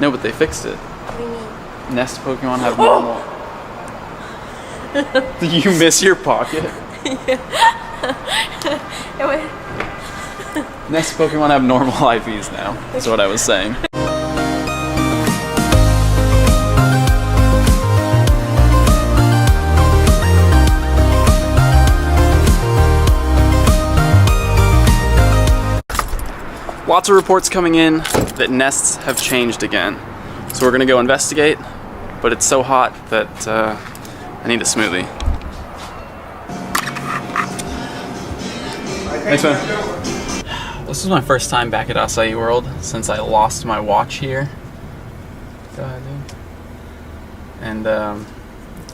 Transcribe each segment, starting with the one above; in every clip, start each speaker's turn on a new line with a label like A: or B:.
A: No, but they fixed it.
B: What do you mean?
A: Nest Pokemon have normal... Did you miss your pocket? Nest Pokemon have normal IVs now. That's what I was saying. Lots of reports coming in that nests have changed again. So we're gonna go investigate, but it's so hot that I need a smoothie. Thanks, man. This is my first time back at Acai World since I lost my watch here. Go ahead, dude. And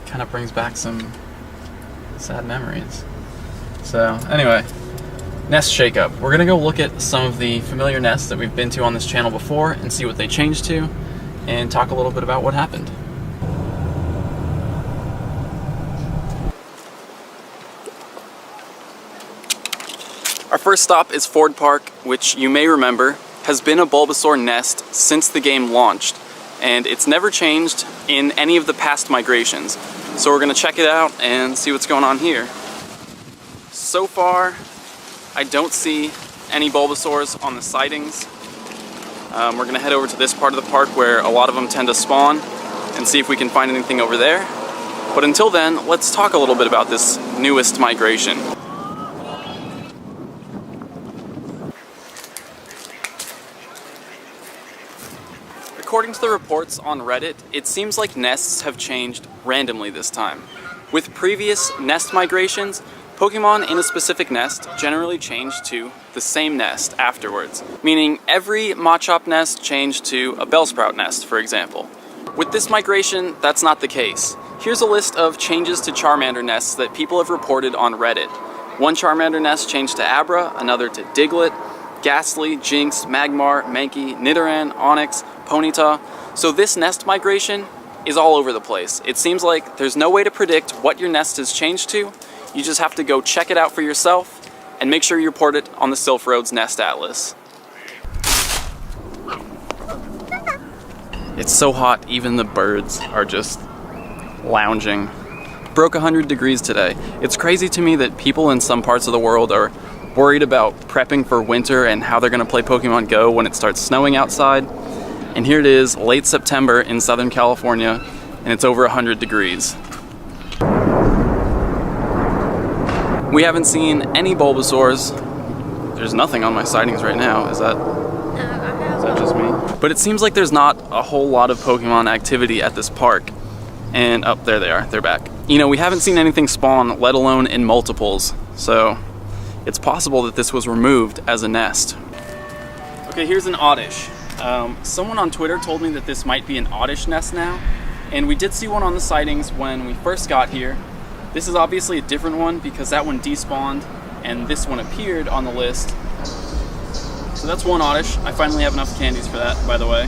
A: kind of brings back some sad memories. So anyway, nest shakeup. We're gonna go look at some of the familiar nests that we've been to on this channel before and see what they changed to, and talk a little bit about what happened. Our first stop is Ford Park, which you may remember has been a Bulbasaur nest since the game launched, and it's never changed in any of the past migrations. So we're gonna check it out and see what's going on here. So far, I don't see any Bulbasaurs on the sightings. We're gonna head over to this part of the park where a lot of them tend to spawn and see if we can find anything over there. But until then, let's talk a little bit about this newest migration. According to the reports on Reddit, it seems like nests have changed randomly this time. With previous nest migrations, Pokemon in a specific nest generally changed to the same nest afterwards, meaning every Machop nest changed to a Bellsprout nest, for example. With this migration, that's not the case. Here's a list of changes to Charmander nests that people have reported on Reddit. One Charmander nest changed to Abra, another to Diglett, Ghastly, Jinx, Magmar, Mankey, Nidoran, Onix, Ponyta. So this nest migration is all over the place. It seems like there's no way to predict what your nest has changed to. You just have to go check it out for yourself and make sure you report it on the Sylph Road's Nest Atlas. It's so hot, even the birds are just lounging. Broke 100 degrees today. It's crazy to me that people in some parts of the world are worried about prepping for winter and how they're gonna play Pokemon Go when it starts snowing outside. And here it is, late September in Southern California, and it's over 100 degrees. We haven't seen any Bulbasaurs. There's nothing on my sightings right now. Is that just me? But it seems like there's not a whole lot of Pokemon activity at this park. And oh, there they are, they're back. You know, we haven't seen anything spawn, let alone in multiples. So it's possible that this was removed as a nest. Okay, here's an Oddish. Someone on Twitter told me that this might be an Oddish nest now. And we did see one on the sightings when we first got here. This is obviously a different one because that one despawned and this one appeared on the list. So that's one Oddish. I finally have enough candies for that, by the way.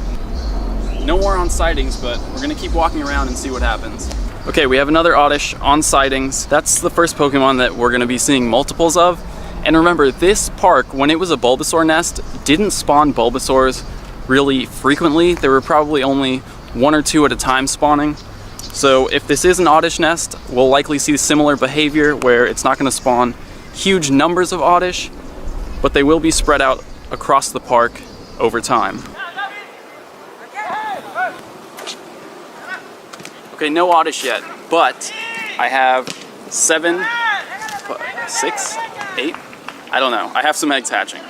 A: No more on sightings, but we're gonna keep walking around and see what happens. Okay, we have another Oddish on sightings. That's the first Pokemon that we're gonna be seeing multiples of. And remember, this park, when it was a Bulbasaur nest, didn't spawn Bulbasaurs really frequently. There were probably only one or two at a time spawning. So if this is an Oddish nest, we'll likely see similar behavior where it's not going to spawn huge numbers of Oddish, but they will be spread out across the park over time. Okay, no Oddish yet, but I have 7, 6, 8, I don't know. I have some eggs hatching.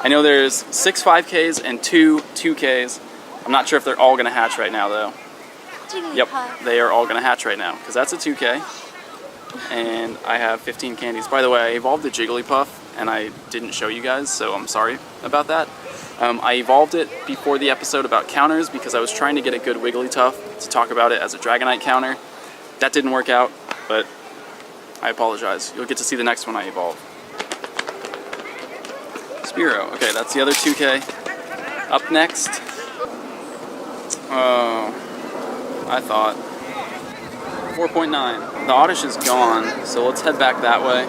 A: I know there's 6 5Ks and 2 2Ks. I'm not sure if they're all going to hatch right now though. Yep, they are all going to hatch right now, because that's a 2K, and I have 15 candies. By the way, I evolved the Jigglypuff, and I didn't show you guys, so I'm sorry about that. I evolved it before the episode about counters, because I was trying to get a good Wigglytuff to talk about it as a Dragonite counter. That didn't work out, but I apologize. You'll get to see the next one I evolve. Spearow, okay, that's the other 2K. Up next, I thought 4.9. The Oddish is gone, so let's head back that way.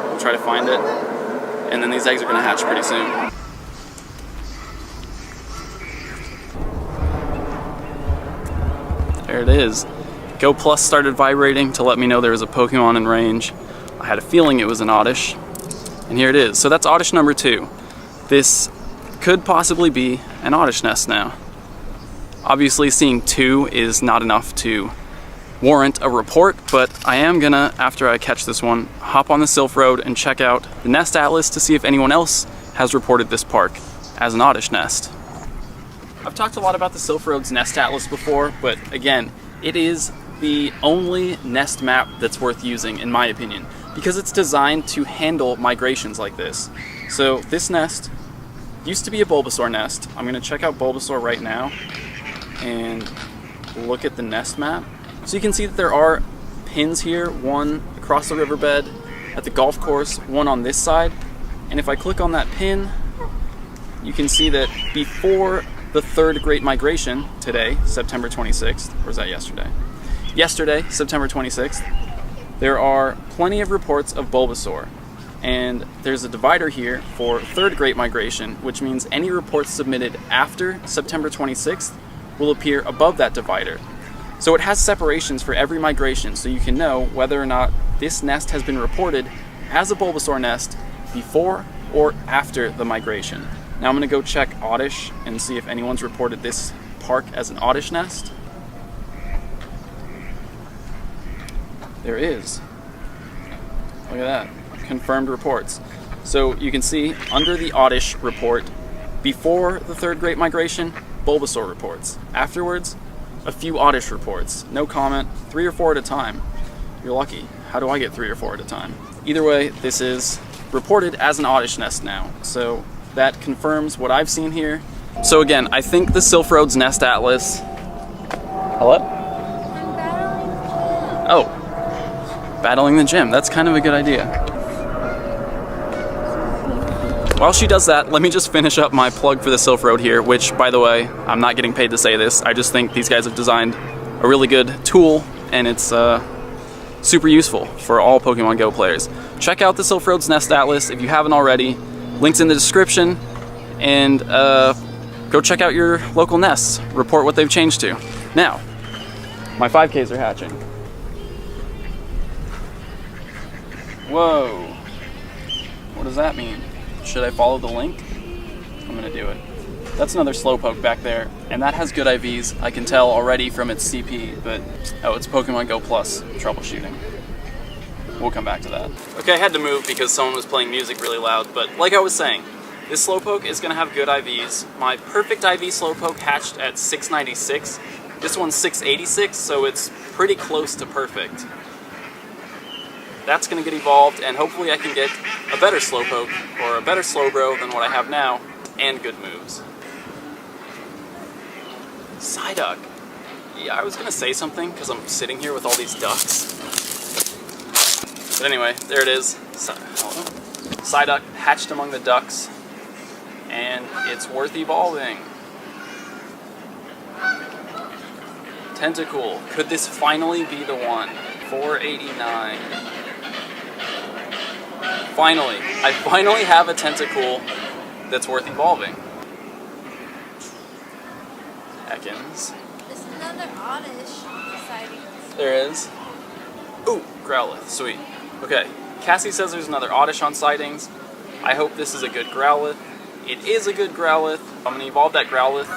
A: We'll try to find it, and then these eggs are going to hatch pretty soon. There it is. Go Plus started vibrating to let me know there was a Pokemon in range. I had a feeling it was an Oddish, and here it is. So that's Oddish number 2. This could possibly be an Oddish nest now. Obviously seeing 2 is not enough to warrant a report, but I am gonna, after I catch this one, hop on the Sylph Road and check out the Nest Atlas to see if anyone else has reported this park as an Oddish nest. I've talked a lot about the Sylph Road's Nest Atlas before, but again, it is the only nest map that's worth using, in my opinion, because it's designed to handle migrations like this. So this nest used to be a Bulbasaur nest. I'm gonna check out Bulbasaur right now and look at the nest map. So you can see that there are pins here, one across the riverbed at the golf course, one on this side. And if I click on that pin, you can see that before the third Great Migration today, September 26th, or was that yesterday? Yesterday, September 26th, there are plenty of reports of Bulbasaur. And there's a divider here for third Great Migration, which means any reports submitted after September 26th will appear above that divider. So it has separations for every migration, so you can know whether or not this nest has been reported as a Bulbasaur nest before or after the migration. Now I'm gonna go check Oddish and see if anyone's reported this park as an Oddish nest. There is. Look at that, confirmed reports. So you can see under the Oddish report, before the third Great Migration, Bulbasaur reports. Afterwards, a few Oddish reports. No comment, 3 or 4 at a time. You're lucky. How do I get 3 or 4 at a time? Either way, this is reported as an Oddish nest now. So that confirms what I've seen here. So again, I think the Sylph Road's Nest Atlas... Hello?
B: I'm battling the gym.
A: Oh. Battling the gym. That's kind of a good idea. While she does that, let me just finish up my plug for the Sylph Road here, which, by the way, I'm not getting paid to say this. I just think these guys have designed a really good tool, and it's super useful for all Pokemon Go players. Check out the Sylph Road's Nest Atlas if you haven't already. Links in the description, and go check out your local nests. Report what they've changed to. Now, my 5Ks are hatching. Whoa. What does that mean? Should I follow the link? I'm gonna do it. That's another Slowpoke back there, and that has good IVs. I can tell already from its CP, but oh, it's Pokemon Go Plus troubleshooting. We'll come back to that. Okay, I had to move because someone was playing music really loud, but like I was saying, this Slowpoke is gonna have good IVs. My perfect IV Slowpoke hatched at 696. This one's 686, so it's pretty close to perfect. That's gonna get evolved, and hopefully I can get a better Slowpoke, or a better Slowbro than what I have now, and good moves. Psyduck. Yeah, I was gonna say something, because I'm sitting here with all these ducks. But anyway, there it is. Psyduck hatched among the ducks, and it's worth evolving. Tentacool. Could this finally be the one? 489. Finally. I finally have a Tentacool that's worth evolving. Ekans.
B: There's another Oddish sightings.
A: There is. Ooh, Growlithe. Sweet. Okay. Cassie says there's another Oddish on sightings. I hope this is a good Growlithe. It is a good Growlithe. I'm going to evolve that Growlithe,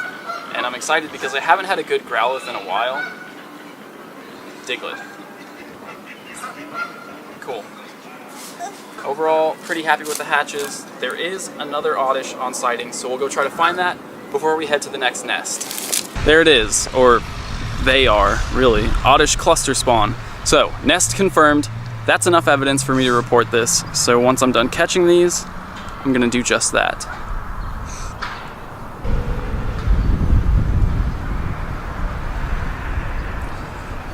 A: and I'm excited because I haven't had a good Growlithe in a while. Diglett. Cool. Overall, pretty happy with the hatches. There is another Oddish on sightings, so we'll go try to find that before we head to the next nest. There it is, or they are, really. Oddish cluster spawn. So, nest confirmed. That's enough evidence for me to report this. So once I'm done catching these, I'm gonna do just that.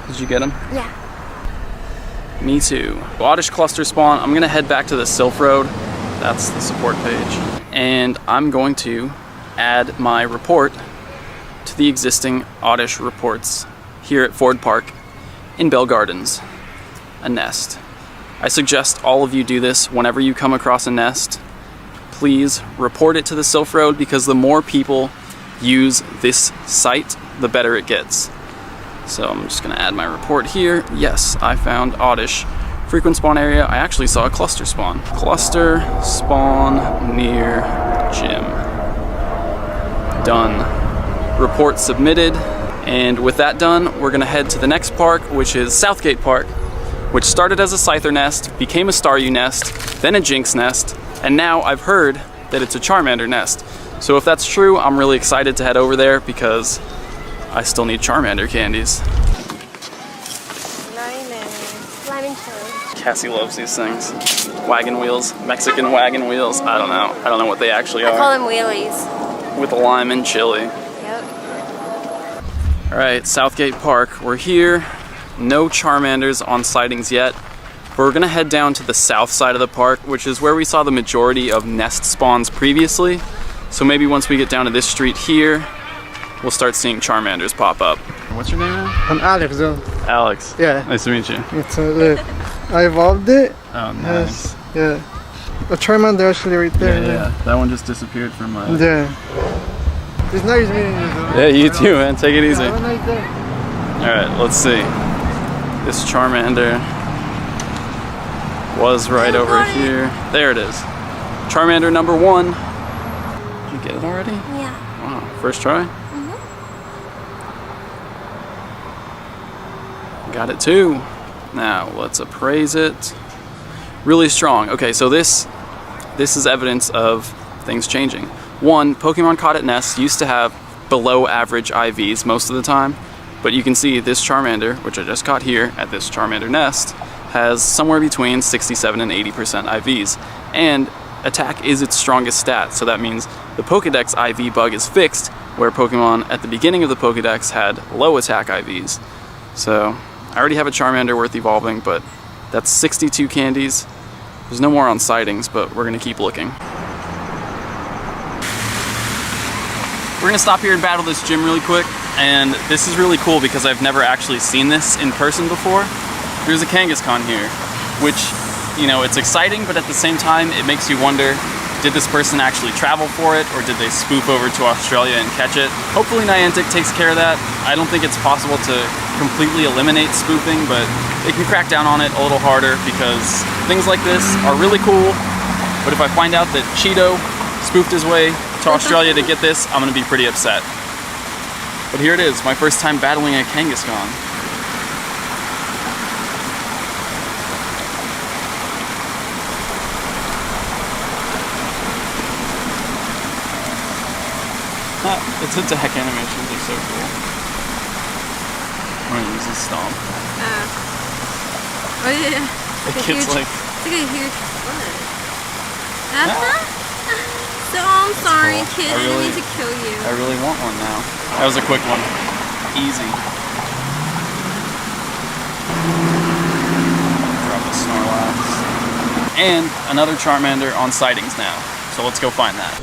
A: Did you get him?
B: Yeah.
A: Me too. Oddish cluster spawn. I'm gonna head back to the Sylph Road. That's the support page. And I'm going to add my report to the existing Oddish reports here at Ford Park in Bell Gardens. A nest. I suggest all of you do this whenever you come across a nest. Please report it to the Sylph Road, because the more people use this site, the better it gets. So I'm just gonna add my report here. Yes, I found oddish. Frequent spawn area, I actually saw a cluster spawn. Cluster spawn near gym. Done. Report submitted. And with that done, we're gonna head to the next park, which is Southgate Park, which started as a Scyther nest, became a Staryu nest, then a Jinx nest, and now I've heard that it's a Charmander nest. So if that's true, I'm really excited to head over there because I still need Charmander candies.
B: Lemon chili.
A: Cassie loves these things. Wagon wheels, Mexican wagon wheels. I don't know. I don't know what they actually are.
B: I call them wheelies.
A: With lime and chili.
B: Yep.
A: All right, Southgate Park. We're here. No Charmanders on sightings yet. But we're gonna head down to the south side of the park, which is where we saw the majority of nest spawns previously. So maybe once we get down to this street here, we'll start seeing Charmanders pop up. What's your name now?
C: I'm Alex though.
A: Alex.
C: Yeah.
A: Nice to meet you.
C: It's I evolved it.
A: Oh, nice.
C: Yeah. A Charmander actually right there.
A: Yeah. That one just disappeared from my...
C: Yeah. It's nice meeting you though.
A: Yeah, you too, man. Take it easy.
C: Have a nice day.
A: Alright, let's see. This Charmander was right over here. There it is. Charmander number 1. Did you get it already?
B: Yeah.
A: Wow, first try? Got it too. Now let's appraise it. Really strong. Okay, so this is evidence of things changing. One, Pokemon caught at nests used to have below average IVs most of the time, but you can see this Charmander, which I just caught here at this Charmander nest, has somewhere between 67 and 80% IVs. And attack is its strongest stat, so that means the Pokedex IV bug is fixed, where Pokemon at the beginning of the Pokedex had low attack IVs. So I already have a Charmander worth evolving, but that's 62 candies. There's no more on sightings, but we're gonna keep looking. We're gonna stop here and battle this gym really quick, and this is really cool because I've never actually seen this in person before. There's a Kangaskhan here, which, you know, it's exciting, but at the same time, it makes you wonder, did this person actually travel for it, or did they spoof over to Australia and catch it? Hopefully Niantic takes care of that. I don't think it's possible to completely eliminate spoofing, but they can crack down on it a little harder because things like this are really cool. But if I find out that Cheeto spoofed his way to Australia to get this, I'm gonna be pretty upset. But here it is, my first time battling a Kangaskhan. Its attack animations are so cool. I'm gonna use this stomp.
B: Oh yeah.
A: It gets like...
B: It's like a huge foot. So I'm sorry,
A: cool.
B: kid. I didn't mean to kill you.
A: I really want one now. That was a quick one. Easy. Drop the Snorlax. And another Charmander on sightings now. So let's go find that.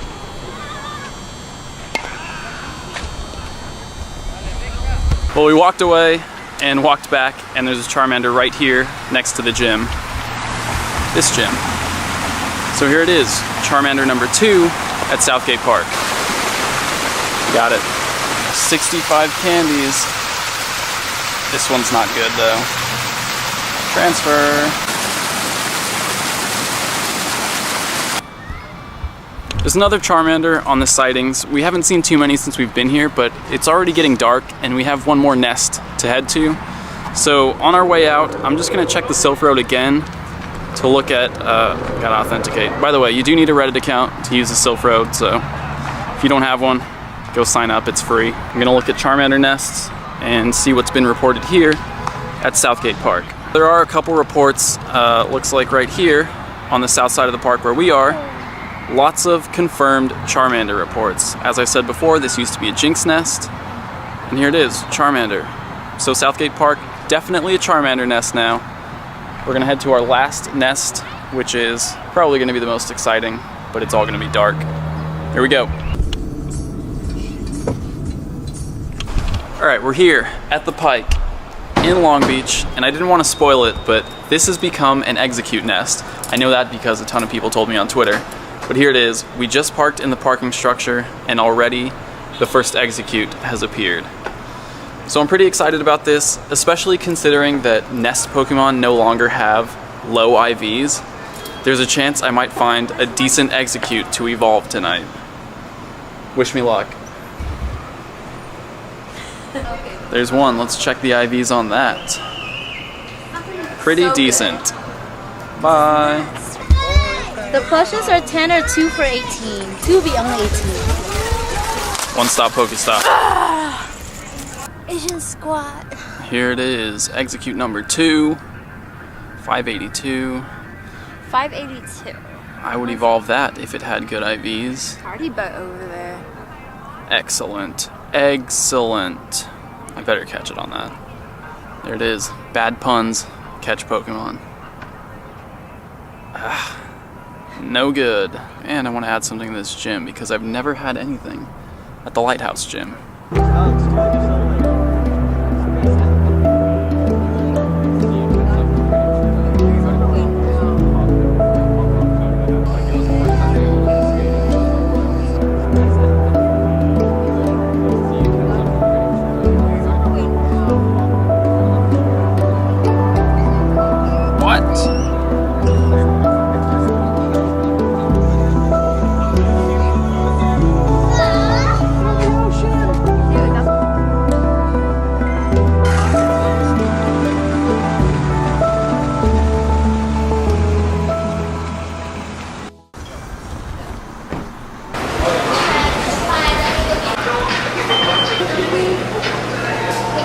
A: Well, we walked away and walked back, and there's a Charmander right here next to the gym. This gym. So here it is, Charmander number 2 at Southgate Park. Got it. 65 candies. This one's not good though. Transfer. There's another Charmander on the sightings. We haven't seen too many since we've been here, but it's already getting dark and we have one more nest to head to. So on our way out, I'm just gonna check the Sylph Road again to look at, gotta authenticate. By the way, you do need a Reddit account to use the Sylph Road, so if you don't have one, go sign up, it's free. I'm gonna look at Charmander nests and see what's been reported here at Southgate Park. There are a couple reports, looks like right here on the south side of the park where we are. Lots of confirmed Charmander reports. As I said before, this used to be a Jinx nest, and here it is, Charmander. So Southgate Park, definitely a Charmander nest now. We're gonna head to our last nest, which is probably gonna be the most exciting, but it's all gonna be dark. Here we go. All right, we're here at the Pike in Long Beach, and I didn't want to spoil it, but this has become an execute nest. I know that because a ton of people told me on Twitter. But here it is. We just parked in the parking structure and already the first execute has appeared. So I'm pretty excited about this, especially considering that Nest Pokemon no longer have low IVs. There's a chance I might find a decent Execute to evolve tonight. Wish me luck. There's one. Let's check the IVs on that. Pretty
B: So
A: decent. Bye.
D: The plushes are 10 or 2 for 18. 2 will be only 18.
A: One stop Pokestop.
D: Asian squat.
A: Here it is. Execute number 2. 582.
D: 582.
A: I would evolve that if it had good IVs.
B: Party boat over there.
A: Excellent. Excellent. I better catch it on that. There it is. Bad puns. Catch Pokemon. Ah, no good. And I want to add something to this gym because I've never had anything at the Lighthouse gym.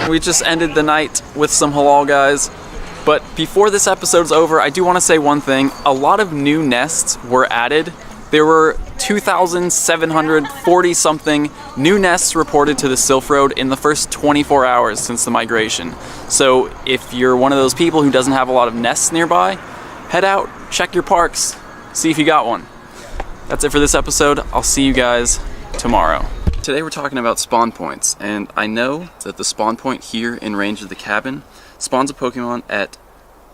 A: We just ended the night with some halal guys, but before this episode's over, I do want to say one thing. A lot of new nests were added. There were 2,740 something new nests reported to the Sylph Road in the first 24 hours since the migration. So if you're one of those people who doesn't have a lot of nests nearby, head out, check your parks, see if you got one. That's it for this episode. I'll see you guys tomorrow. Today we're talking about spawn points, and I know that the spawn point here in range of the cabin spawns a Pokemon at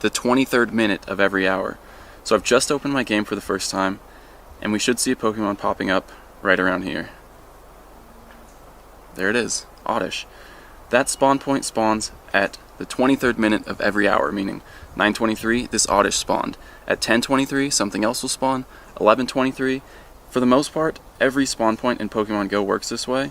A: the 23rd minute of every hour. So I've just opened my game for the first time, and we should see a Pokemon popping up right around here. There it is, Oddish. That spawn point spawns at the 23rd minute of every hour, meaning 9:23, this Oddish spawned. At 10:23, something else will spawn. 11:23. For the most part, every spawn point in Pokemon Go works this way.